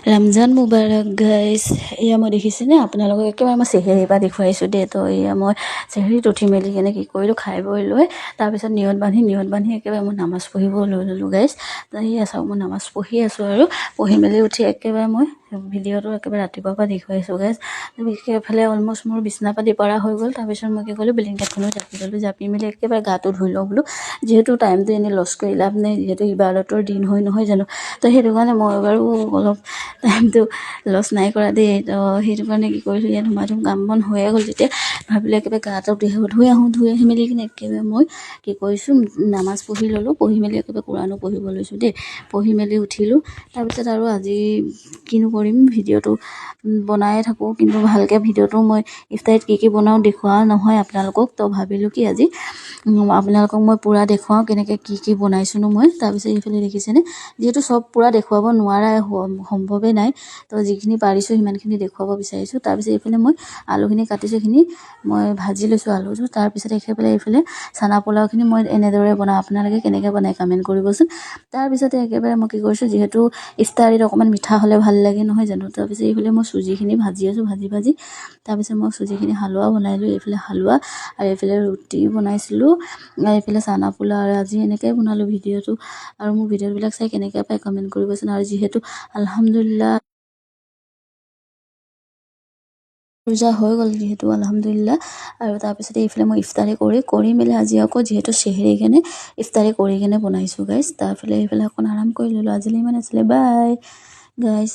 Ramzan মুবাৰক guys. এয়া মই দেখিছেনে আপোনালোকক একেবাৰে মই চেহেৰীৰ পৰা দেখুৱাইছোঁ দেই। তো এয়া মই চেহেৰীত উঠি মেলি কেনে কি কৰিলোঁ, খাই বৈ লৈ তাৰপিছত নিয়ত বান্ধি একেবাৰে মই নামাজ পঢ়িব লৈ ল'লোঁ গাইজ। তো এয়া চাওক, মই নামাজ পঢ়ি আছোঁ আৰু পঢ়ি মেলি উঠি একেবাৰে মই ভিডিঅ'টো একেবাৰে ৰাতিপুৱাৰ পৰা দেখুৱাইছোঁ গাইজ। এফালে অলমষ্ট মোৰ বিছনা পাতি পৰা হৈ গ'ল। তাৰপিছত মই কি কৰিলোঁ, ব্লেংকেটখনো জাপি ল'লোঁ। জাপি মেলি একেবাৰে গাটো ধুই লওঁ বোলো, যিহেতু টাইমটো এনেই লছ কৰি লাভ নাই, যিহেতু ইবাদতৰ দিন হয় নহয় জানো। তো সেইটো কাৰণে মই বাৰু অলপ টাইমটো লছ নাই কৰা দেই। তো সেইটো কাৰণে কি কৰিলোঁ, ইয়াত ধুমাধুম কাম বন হৈয়ে গ'ল। যেতিয়া ভাবিলোঁ একেবাৰে গাটো ধুই আহি মেলি কিনে একেবাৰে মই কি কৰিছোঁ, নামাজ পঢ়ি ল'লোঁ। পঢ়ি মেলি একেবাৰে কোৰানো পঢ়িব লৈছোঁ দেই। পঢ়ি মেলি উঠিলোঁ। তাৰপিছত আৰু আজি কিনো কৰিম, ভিডিঅ'টো বনায়ে থাকোঁ, কিন্তু ভালকৈ ভিডিঅ'টো মই ইফতাৰীত কি বনাওঁ দেখুওৱা নহয় আপোনালোকক। তো ভাবিলোঁ কি আজি আপোনালোকক মই পূৰা দেখুৱাওঁ কেনেকৈ কি বনাইছোঁনো মই। তাৰপিছত এইফালে দেখিছেনে, যিহেতু চব পূৰা দেখুৱাব নোৱাৰাই সম্ভৱেই নাই, তো যিখিনি পাৰিছোঁ সিমানখিনি দেখুৱাব বিচাৰিছোঁ। তাৰপিছত এইফালে মই আলুখিনি কাটিছোঁ, সেইখিনি মই ভাজি লৈছোঁ আলুটো। তাৰপিছত এইফালে চানা পোলাওখিনি মই এনেদৰে বনাওঁ, আপোনালোকে কেনেকৈ বনায় কমেণ্ট কৰিবচোন। তাৰপিছতে একেবাৰে মই কি কৰিছোঁ, যিহেতু ইফতাৰীত অকণমান মিঠা হ'লে ভাল লাগে নহয় জানো। তাৰপিছত এইফালে মই চুজিখিনি ভাজি আছোঁ, ভাজি তাৰপিছত মই চুজিখিনি হালোৱা বনালোঁ। এইফালে হালোৱা আৰু এইফালে ৰুটি বনাইছিলোঁ, আৰু এইফালে চানা পোলাও। আৰু আজি এনেকৈ বনালোঁ ভিডিঅ'টো। আৰু মোৰ ভিডিঅ'বিলাক চাই কেনেকৈ পায় কমেণ্ট কৰিবচোন। আৰু যিহেতু আলহামদুলিল্লাহ ৰোজা হৈ গ'ল, যিহেতু আলহামদুলিল্লাহ। আৰু তাৰপিছতে এইফালে মই ইফতাৰী কৰি মেলি আজি আকৌ যিহেতু চেহেৰী কেনে ইফতাৰী কৰি কেনে বনাইছোঁ গাইজ। তাৰফালে এইফালে অকণ আৰাম কৰি ল'লোঁ। আজিলৈ ইমান আছিলে, বাই গাইজ।